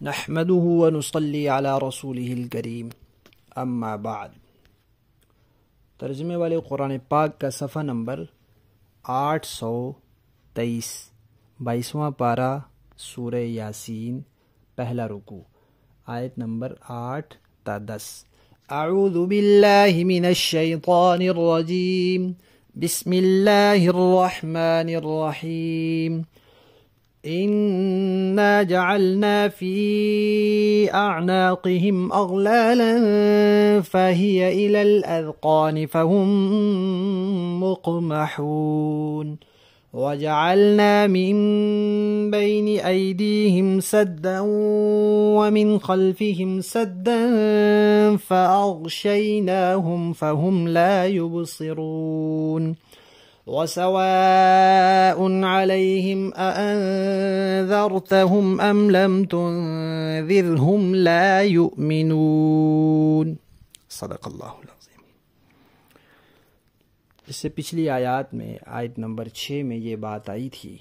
نحمده ونصلي على رسوله الكريم اما بعد۔ ترجمے والے قرآن پاک کا صفحہ نمبر 823، 22واں پارہ، سورہ یاسین، پہلا رکوع، آیت نمبر 8 تا 10۔ اعوذ باللہ من الشیطان الرجیم، بسم اللہ الرحمن الرحیم۔ إنا جعلنا في أعناقهم أغلالا فهي إلى الأذقان فهم مقمحون وجعلنا من بين أيديهم سدا ومن خلفهم سدا فأغشيناهم فهم لا يبصرون وسواء عليهم أأنذرتهم أم لم تنذرهم لا يؤمنون۔ صدق اللہ العظیم۔ اس سے پچھلی آیات میں، آیت نمبر 6 میں یہ بات آئی تھی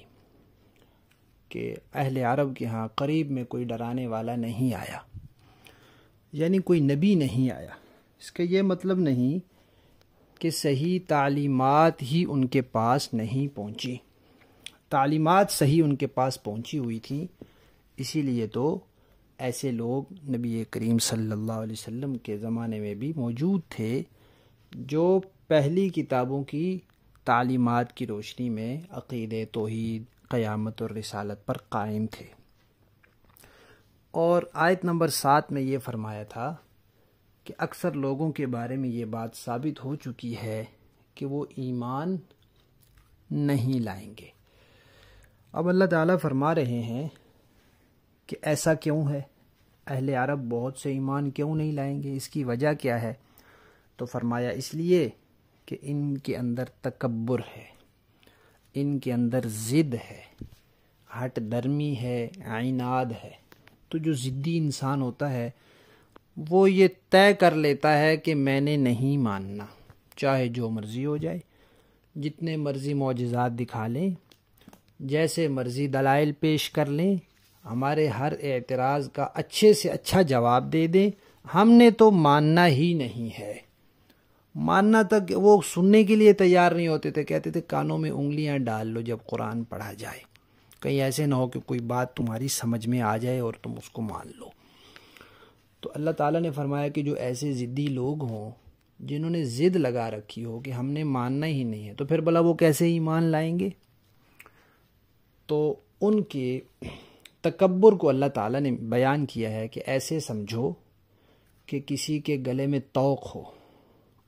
کہ اہل عرب کے ہاں قریب میں کوئی ڈرانے والا نہیں آیا، یعنی کوئی نبی نہیں آیا۔ اس کا یہ مطلب نہیں کہ صحیح تعلیمات ہی ان کے پاس نہیں پہنچی، تعلیمات صحیح ان کے پاس پہنچی ہوئی تھیں، اسی لیے تو ایسے لوگ نبی کریم صلی اللہ علیہ وسلم کے زمانے میں بھی موجود تھے جو پہلی کتابوں کی تعلیمات کی روشنی میں عقیدے، توحید، قیامت اور رسالت پر قائم تھے۔ اور آیت نمبر 7 میں یہ فرمایا تھا کہ اکثر لوگوں کے بارے میں یہ بات ثابت ہو چکی ہے کہ وہ ایمان نہیں لائیں گے۔ اب اللہ تعالیٰ فرما رہے ہیں کہ ایسا کیوں ہے، اہل عرب بہت سے ایمان کیوں نہیں لائیں گے، اس کی وجہ کیا ہے؟ تو فرمایا اس لیے کہ ان کے اندر تکبر ہے، ان کے اندر ضد ہے، ہٹ درمی ہے، عناد ہے۔ تو جو ضدی انسان ہوتا ہے وہ یہ طے کر لیتا ہے کہ میں نے نہیں ماننا، چاہے جو مرضی ہو جائے، جتنے مرضی معجزات دکھا لیں، جیسے مرضی دلائل پیش کر لیں، ہمارے ہر اعتراض کا اچھے سے اچھا جواب دے دیں، ہم نے تو ماننا ہی نہیں ہے۔ ماننا تک وہ سننے کے لیے تیار نہیں ہوتے تھے، کہتے تھے کانوں میں انگلیاں ڈال لو جب قرآن پڑھا جائے، کہیں ایسے نہ ہو کہ کوئی بات تمہاری سمجھ میں آ جائے اور تم اس کو مان لو۔ تو اللہ تعالیٰ نے فرمایا کہ جو ایسے ضدی لوگ ہوں، جنہوں نے ضد لگا رکھی ہو کہ ہم نے ماننا ہی نہیں ہے، تو پھر بھلا وہ کیسے ایمان لائیں گے؟ تو ان کے تکبر کو اللہ تعالیٰ نے بیان کیا ہے کہ ایسے سمجھو کہ کسی کے گلے میں طوق ہو،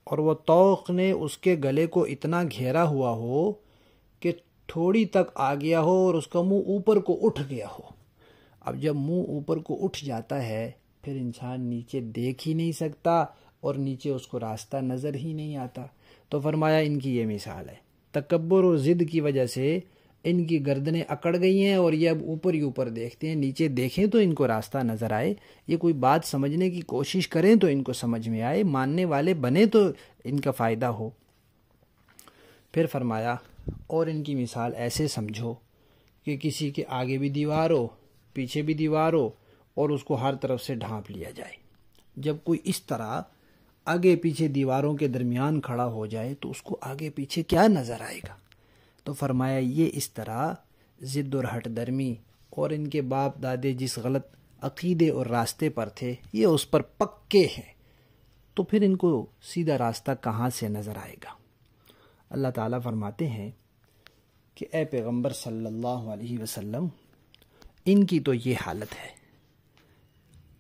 اور وہ طوق نے اس کے گلے کو اتنا گھیرا ہوا ہو کہ تھوڑی تک آ گیا ہو اور اس کا منہ اوپر کو اٹھ گیا ہو۔ اب جب منہ اوپر کو اٹھ جاتا ہے پھر انسان نیچے دیکھ ہی نہیں سکتا اور نیچے اس کو راستہ نظر ہی نہیں آتا۔ تو فرمایا ان کی یہ مثال ہے، تکبر اور ضد کی وجہ سے ان کی گردنیں اکڑ گئی ہیں اور یہ اب اوپر ہی اوپر دیکھتے ہیں، نیچے دیکھیں تو ان کو راستہ نظر آئے، یہ کوئی بات سمجھنے کی کوشش کریں تو ان کو سمجھ میں آئے، ماننے والے بنے تو ان کا فائدہ ہو۔ پھر فرمایا اور ان کی مثال ایسے سمجھو کہ کسی کے آگے بھی دیوار ہو، پیچھے بھی دیوار ہو اور اس کو ہر طرف سے ڈھانپ لیا جائے۔ جب کوئی اس طرح آگے پیچھے دیواروں کے درمیان کھڑا ہو جائے تو اس کو آگے پیچھے کیا نظر آئے گا؟ تو فرمایا یہ اس طرح ضد اور ہٹ درمی اور ان کے باپ دادے جس غلط عقیدے اور راستے پر تھے یہ اس پر پکے ہیں، تو پھر ان کو سیدھا راستہ کہاں سے نظر آئے گا؟ اللہ تعالیٰ فرماتے ہیں کہ اے پیغمبر صلی اللہ علیہ وسلم، ان کی تو یہ حالت ہے،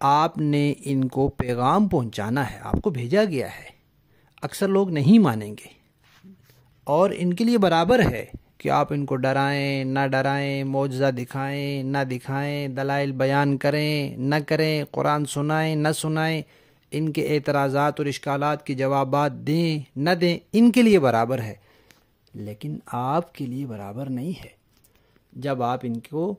آپ نے ان کو پیغام پہنچانا ہے، آپ کو بھیجا گیا ہے، اکثر لوگ نہیں مانیں گے، اور ان کے لیے برابر ہے کہ آپ ان کو ڈرائیں نہ ڈرائیں، معجزہ دکھائیں نہ دکھائیں، دلائل بیان کریں نہ کریں، قرآن سنائیں نہ سنائیں، ان کے اعتراضات اور اشکالات کے جوابات دیں نہ دیں، ان کے لیے برابر ہے، لیکن آپ کے لیے برابر نہیں ہے۔ جب آپ ان کو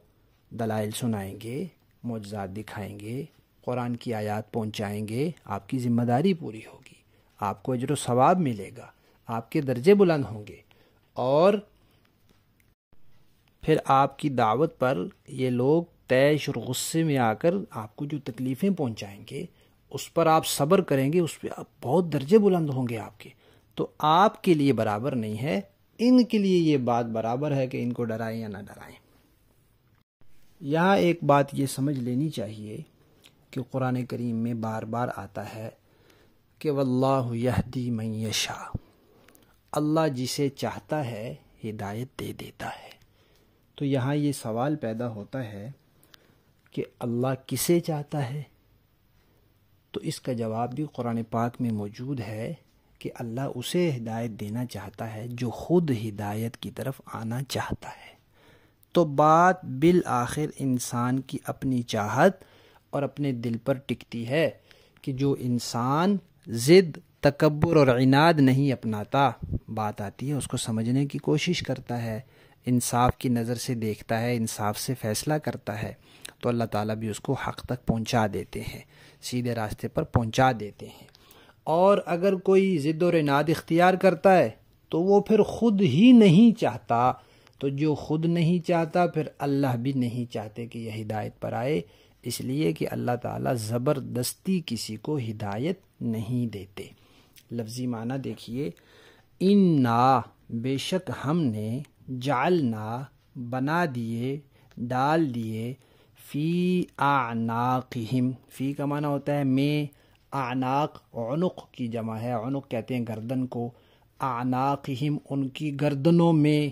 دلائل سنائیں گے، معجزات دکھائیں گے، قرآن کی آیات پہنچائیں گے، آپ کی ذمہ داری پوری ہوگی، آپ کو اجر و ثواب ملے گا، آپ کے درجے بلند ہوں گے، اور پھر آپ کی دعوت پر یہ لوگ تیش اور غصے میں آ کر آپ کو جو تکلیفیں پہنچائیں گے اس پر آپ صبر کریں گے، اس پہ آپ بہت درجے بلند ہوں گے آپ کے، تو آپ کے لیے برابر نہیں ہے، ان کے لیے یہ بات برابر ہے کہ ان کو ڈرائیں یا نہ ڈرائیں۔ یہاں ایک بات یہ سمجھ لینی چاہیے کہ قرآن کریم میں بار بار آتا ہے کہ واللہ یہدی من یشاء، اللہ جسے چاہتا ہے ہدایت دے دیتا ہے۔ تو یہاں یہ سوال پیدا ہوتا ہے کہ اللہ کسے چاہتا ہے؟ تو اس کا جواب بھی قرآن پاک میں موجود ہے کہ اللہ اسے ہدایت دینا چاہتا ہے جو خود ہدایت کی طرف آنا چاہتا ہے۔ تو بات بالآخر انسان کی اپنی چاہت اور اپنے دل پر ٹکتی ہے کہ جو انسان ضد، تکبر اور عناد نہیں اپناتا، بات آتی ہے اس کو سمجھنے کی کوشش کرتا ہے، انصاف کی نظر سے دیکھتا ہے، انصاف سے فیصلہ کرتا ہے، تو اللہ تعالیٰ بھی اس کو حق تک پہنچا دیتے ہیں، سیدھے راستے پر پہنچا دیتے ہیں۔ اور اگر کوئی ضد اور عناد اختیار کرتا ہے تو وہ پھر خود ہی نہیں چاہتا، تو جو خود نہیں چاہتا پھر اللہ بھی نہیں چاہتے کہ یہ ہدایت پر آئے، اس لیے کہ اللہ تعالیٰ زبردستی کسی کو ہدایت نہیں دیتے۔ لفظی معنی دیکھیے، انا بے شک ہم نے، جعلنا بنا دیے، ڈال دیے، فی اعناقہم، فی کا معنی ہوتا ہے میں، اعناق عنق کی جمع ہے، عنق کہتے ہیں گردن کو، اعناقہم ان کی گردنوں میں،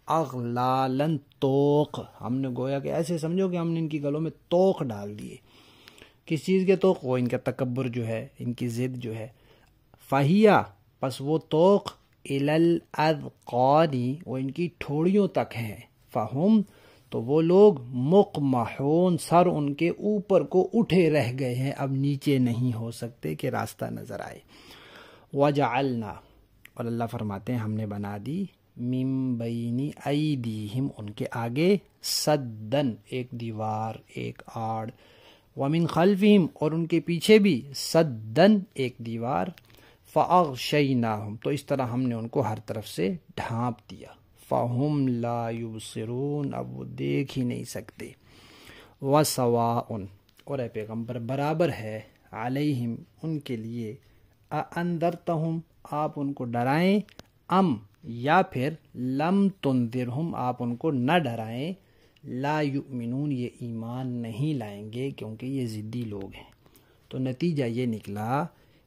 اغلالن توق، ہم نے گویا کہ ایسے سمجھو کہ ہم نے ان کی گلوں میں توق ڈال دیے۔ کس چیز کے توق؟ وہ ان کا تکبر جو ہے، ان کی ضد جو ہے۔ فہیا پس وہ توق الاذقان وہ ان کی ٹھوڑیوں تک ہیں، فہم تو وہ لوگ مقمحون سر ان کے اوپر کو اٹھے رہ گئے ہیں، اب نیچے نہیں ہو سکتے کہ راستہ نظر آئے۔ وجعلنا اور اللہ فرماتے ہیں ہم نے بنا دی، من بین ایدیہم ان کے آگے، سدن ایک دیوار، ایک آڑ، ومن خلفہم اور ان کے پیچھے بھی، سدن ایک دیوار، فاغشیناہم تو اس طرح ہم نے ان کو ہر طرف سے ڈھانپ دیا، فہم لا یبصرون اب وہ دیکھ ہی نہیں سکتے۔ وسواء اور اے پیغمبر برابر ہے، علیہم ان کے لیے، اانذرتہم آپ ان کو ڈرائیں، ام یا پھر لم تنذرہم آپ ان کو نہ ڈرائیں، لا یؤمنون یہ ایمان نہیں لائیں گے کیونکہ یہ ضدی لوگ ہیں۔ تو نتیجہ یہ نکلا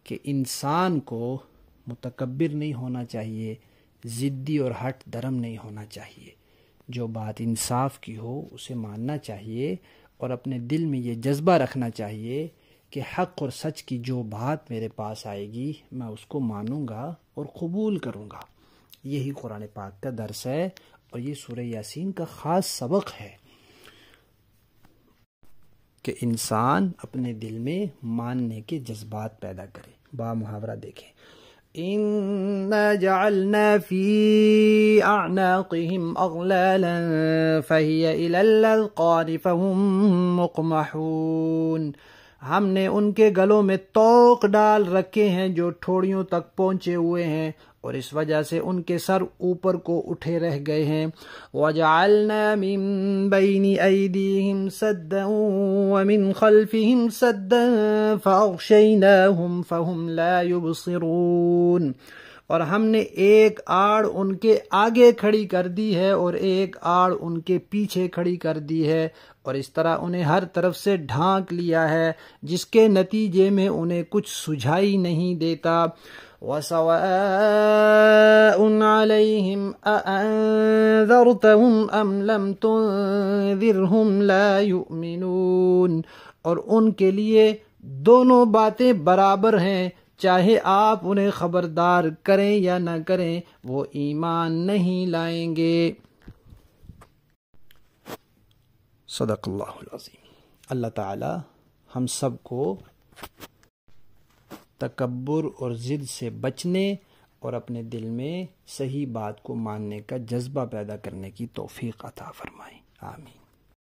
کہ انسان کو متکبر نہیں ہونا چاہیے، ضدی اور ہٹ درم نہیں ہونا چاہیے، جو بات انصاف کی ہو اسے ماننا چاہیے، اور اپنے دل میں یہ جذبہ رکھنا چاہیے کہ حق اور سچ کی جو بات میرے پاس آئے گی میں اس کو مانوں گا اور قبول کروں گا۔ یہی قرآن پاک کا درس ہے، اور یہ سورہ یاسین کا خاص سبق ہے کہ انسان اپنے دل میں ماننے کے جذبات پیدا کرے۔ با محاورہ دیکھیں، اِنَّا جَعَلْنَا فِي أَعْنَاقِهِمْ أَغْلَالًا فَهِيَ إِلَى الْأَذْقَانِ فَهُمْ مُقْمَحُونَ ہم نے ان کے گلوں میں توق ڈال رکھے ہیں جو ٹھوڑیوں تک پہنچے ہوئے ہیں، اور اس وجہ سے ان کے سر اوپر کو اٹھے رہ گئے ہیں۔ وَجَعَلْنَا مِن بَيْنِ أَيْدِيهِمْ سَدًّا وَمِنْ خَلْفِهِمْ سَدًّا فَأَغْشَيْنَاهُمْ فَهُمْ لَا يُبْصِرُونَ اور ہم نے ایک آڑ ان کے آگے کھڑی کر دی ہے اور ایک آڑ ان کے پیچھے کھڑی کر دی ہے، اور اس طرح انہیں ہر طرف سے ڈھانک لیا ہے، جس کے نتیجے میں انہیں کچھ سجھائی نہیں دیتا۔ وَسَوَاءٌ عَلَيْهِمْ أَأَنذَرْتَهُمْ أَمْ لَمْ تُنذِرْهُمْ لَا يُؤْمِنُونَ اور ان کے لیے دونوں باتیں برابر ہیں، چاہے آپ انہیں خبردار کریں یا نہ کریں وہ ایمان نہیں لائیں گے۔ صدق اللہ العظیم۔ اللہ تعالی ہم سب کو تکبر اور ضد سے بچنے اور اپنے دل میں صحیح بات کو ماننے کا جذبہ پیدا کرنے کی توفیق عطا فرمائے، آمین۔